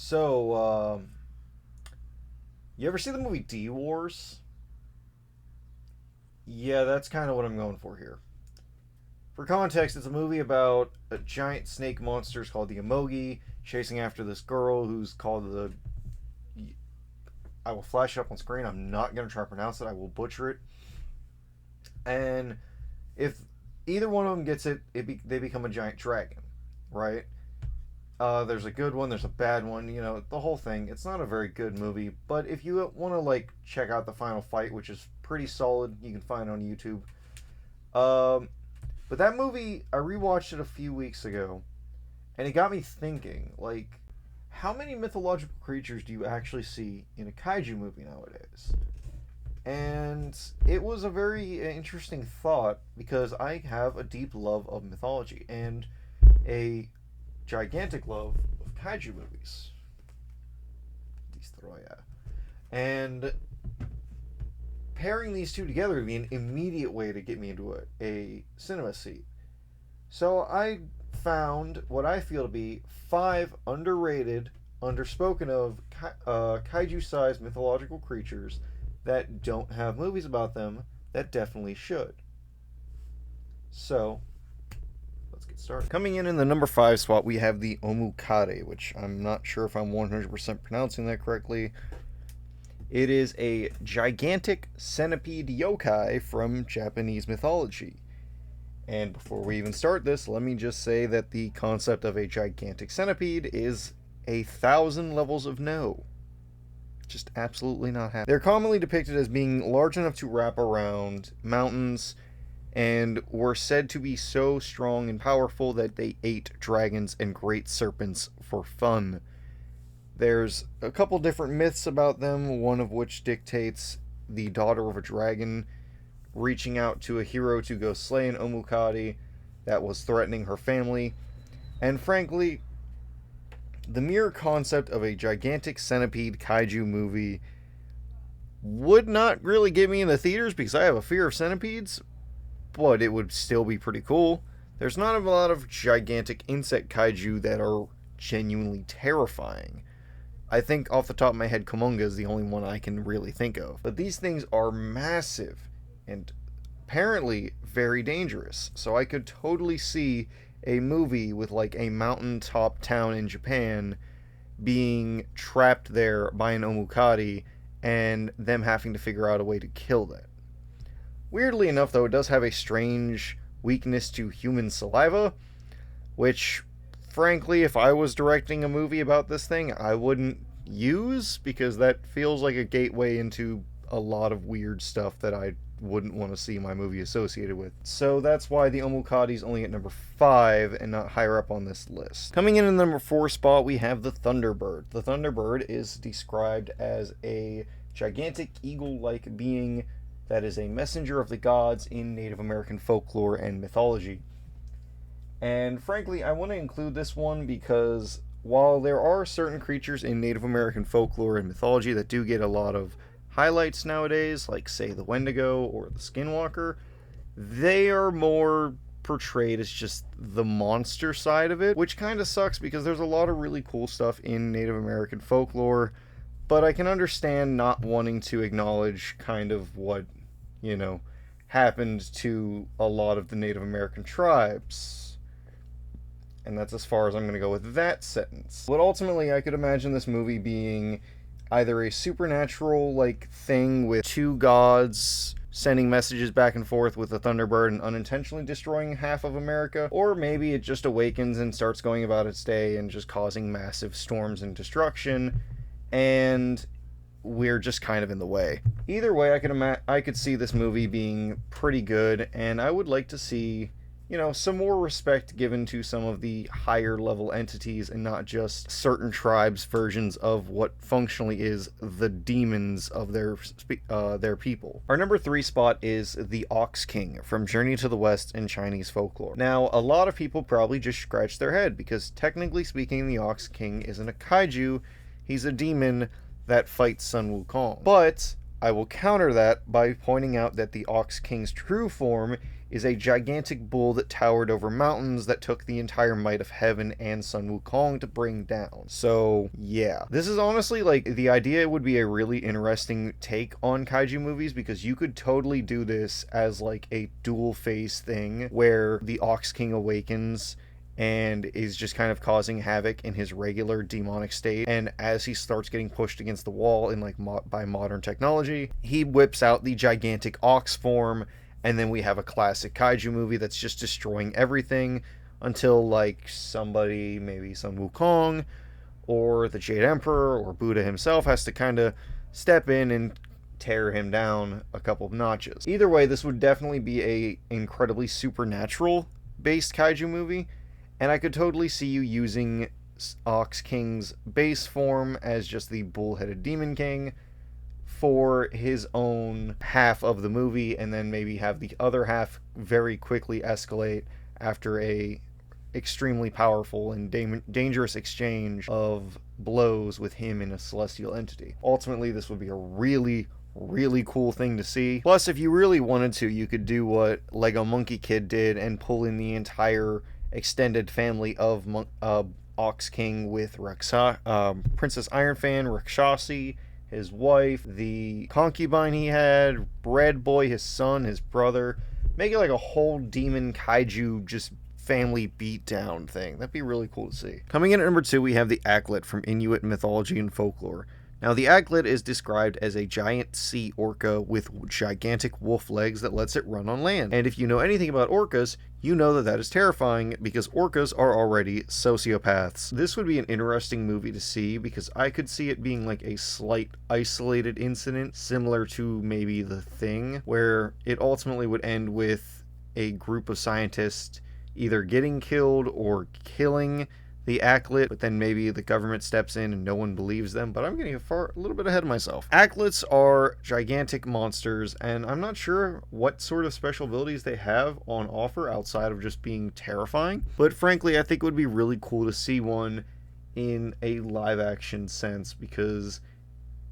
So, you ever see the movie D Wars? Yeah, that's kind of what I'm going for here. For context, it's a movie about a giant snake monsters called the Emogi chasing after this girl who's called the. I will flash it up on screen. I'm not going to try to pronounce it, I will butcher it. And if either one of them gets it, they become a giant dragon, right? There's a good one, there's a bad one, the whole thing. It's not a very good movie, but if you want to check out the final fight, which is pretty solid, you can find it on YouTube. But that movie, I rewatched it a few weeks ago, and it got me thinking, how many mythological creatures do you actually see in a kaiju movie nowadays? And it was a very interesting thought because I have a deep love of mythology and a gigantic love of kaiju movies. Destroya. And pairing these two together would be an immediate way to get me into a cinema seat. So I found what I feel to be 5 underrated, underspoken of kaiju-sized mythological creatures that don't have movies about them that definitely should. So, let's get started. Coming in the number 5 spot, we have the Omukade, which I'm not sure if I'm 100% pronouncing that correctly. It is a gigantic centipede yokai from Japanese mythology. And before we even start this, let me just say that the concept of a gigantic centipede is 1,000 levels of no. Just absolutely not happening. They're commonly depicted as being large enough to wrap around mountains and were said to be so strong and powerful that they ate dragons and great serpents for fun. There's a couple different myths about them, one of which dictates the daughter of a dragon reaching out to a hero to go slay an Omukade that was threatening her family. And frankly, the mere concept of a gigantic centipede kaiju movie would not really get me in the theaters because I have a fear of centipedes, but it would still be pretty cool. There's not a lot of gigantic insect kaiju that are genuinely terrifying. I think off the top of my head, Komonga is the only one I can really think of. But these things are massive and apparently very dangerous. So I could totally see a movie with a mountaintop town in Japan being trapped there by an Omukade and them having to figure out a way to kill that. Weirdly enough, though, it does have a strange weakness to human saliva, which, frankly, if I was directing a movie about this thing, I wouldn't use, because that feels like a gateway into a lot of weird stuff that I wouldn't want to see my movie associated with. So that's why the Omukade is only at number 5 and not higher up on this list. Coming in at the number 4 spot, we have the Thunderbird. The Thunderbird is described as a gigantic eagle-like being that is a messenger of the gods in Native American folklore and mythology. And frankly, I want to include this one because while there are certain creatures in Native American folklore and mythology that do get a lot of highlights nowadays, like say the Wendigo or the Skinwalker, they are more portrayed as just the monster side of it, which kind of sucks because there's a lot of really cool stuff in Native American folklore, but I can understand not wanting to acknowledge kind of what, happened to a lot of the Native American tribes. And that's as far as I'm going to go with that sentence. But ultimately, I could imagine this movie being either a supernatural thing with 2 gods sending messages back and forth with the Thunderbird and unintentionally destroying half of America, or maybe it just awakens and starts going about its day and just causing massive storms and destruction, and we're just kind of in the way. Either way, I could see this movie being pretty good, and I would like to see some more respect given to some of the higher level entities and not just certain tribes' versions of what functionally is the demons of their people. Our number 3 spot is the Ox King from Journey to the West in Chinese folklore. Now, a lot of people probably just scratch their head because technically speaking, the Ox King isn't a kaiju, he's a demon that fights Sun Wukong. But I will counter that by pointing out that the Ox King's true form is a gigantic bull that towered over mountains that took the entire might of heaven and Sun Wukong to bring down. So, yeah. This is honestly, like, the idea would be a really interesting take on kaiju movies, because you could totally do this as, like, a dual phase thing where the Ox King awakens and is just kind of causing havoc in his regular demonic state, and as he starts getting pushed against the wall in, like, by modern technology, he whips out the gigantic ox form, and then we have a classic kaiju movie that's just destroying everything until, like, somebody, maybe Sun Wukong or the Jade Emperor or Buddha himself, has to kind of step in and tear him down a couple of notches. Either way, this would definitely be a incredibly supernatural based kaiju movie, and I could totally see you using Ox King's base form as just the bull-headed Demon King for his own half of the movie, and then maybe have the other half very quickly escalate after a extremely powerful and dangerous exchange of blows with him in a celestial entity. Ultimately, this would be a really cool thing to see. Plus, if you really wanted to, you could do what Lego Monkey Kid did and pull in the entire extended family of Ox King with Princess Ironfan, Rakshasi, his wife, the concubine he had, Red Boy, his son, his brother. Make it like a whole demon kaiju just family beatdown thing. That'd be really cool to see. Coming in at number 2, we have the Aglet from Inuit mythology and folklore. Now, the Aglet is described as a giant sea orca with gigantic wolf legs that lets it run on land. And if you know anything about orcas, you know that that is terrifying, because orcas are already sociopaths. This would be an interesting movie to see, because I could see it being like a slight isolated incident, similar to maybe The Thing, where it ultimately would end with a group of scientists either getting killed or killing the Aglet, but then maybe the government steps in and no one believes them. But I'm getting a little bit ahead of myself. Aglets are gigantic monsters, and I'm not sure what sort of special abilities they have on offer outside of just being terrifying. But frankly, I think it would be really cool to see one in a live action sense, because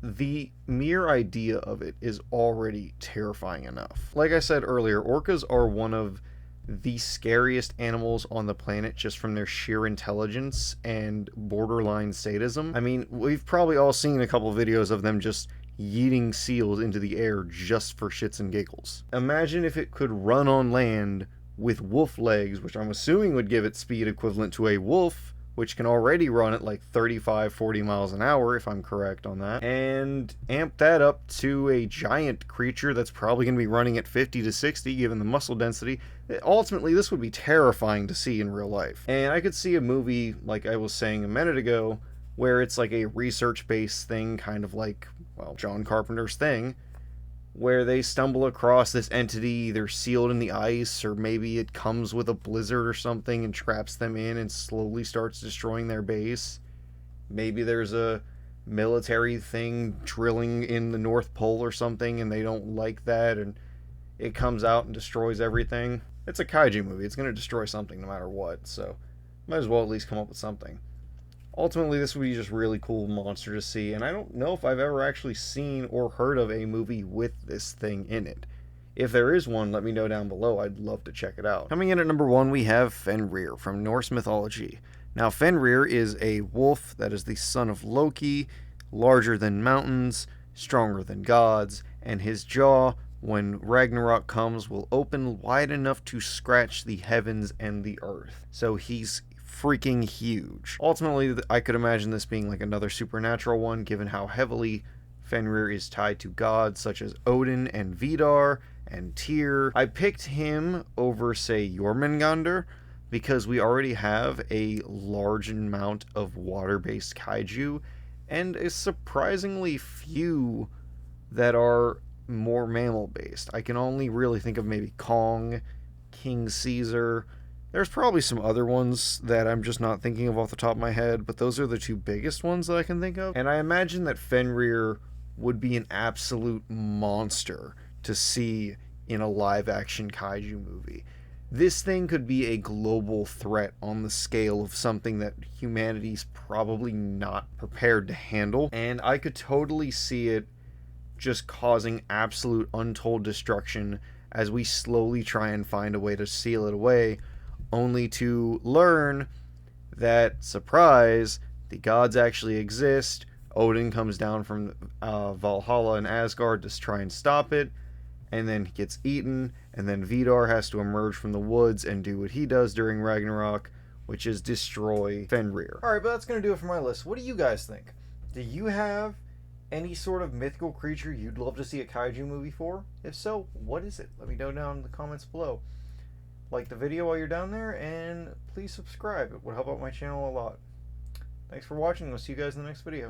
the mere idea of it is already terrifying enough. Like I said earlier, orcas are one of the scariest animals on the planet, just from their sheer intelligence and borderline sadism. I mean, we've probably all seen a couple videos of them just yeeting seals into the air just for shits and giggles. Imagine if it could run on land with wolf legs, which I'm assuming would give it speed equivalent to a wolf, which can already run at like 35-40 miles an hour, if I'm correct on that, and amp that up to a giant creature that's probably going to be running at 50 to 60, given the muscle density. Ultimately, this would be terrifying to see in real life. And I could see a movie, like I was saying a minute ago, where it's like a research-based thing, kind of like, well, John Carpenter's Thing, where they stumble across this entity either sealed in the ice, or maybe it comes with a blizzard or something and traps them in and slowly starts destroying their base. Maybe there's a military thing drilling in the North Pole or something, and they don't like that, and it comes out and destroys everything. It's a kaiju movie. It's going to destroy something no matter what, so might as well at least come up with something. Ultimately, this would be just really cool monster to see, and I don't know if I've ever actually seen or heard of a movie with this thing in it. If there is one, let me know down below. I'd love to check it out. Coming in at number 1, we have Fenrir from Norse mythology. Now, Fenrir is a wolf that is the son of Loki, larger than mountains, stronger than gods, and his jaw, when Ragnarok comes, will open wide enough to scratch the heavens and the earth. So he's freaking huge. Ultimately, I could imagine this being like another supernatural one, given how heavily Fenrir is tied to gods such as Odin and Vidar and Tyr. I picked him over, say, Jormungandr, because we already have a large amount of water-based kaiju, and a surprisingly few that are more mammal-based. I can only really think of maybe Kong, King Caesar. There's probably some other ones that I'm just not thinking of off the top of my head, but those are the two biggest ones that I can think of. And I imagine that Fenrir would be an absolute monster to see in a live-action kaiju movie. This thing could be a global threat on the scale of something that humanity's probably not prepared to handle, and I could totally see it just causing absolute untold destruction as we slowly try and find a way to seal it away, only to learn that, surprise, the gods actually exist. Odin comes down from Valhalla and Asgard to try and stop it, and then he gets eaten, and then Vidar has to emerge from the woods and do what he does during Ragnarok, which is destroy Fenrir. Alright, but that's going to do it for my list. What do you guys think? Do you have any sort of mythical creature you'd love to see a kaiju movie for? If so, what is it? Let me know down in the comments below. Like the video while you're down there, and please subscribe. It would help out my channel a lot. Thanks for watching. I'll see you guys in the next video.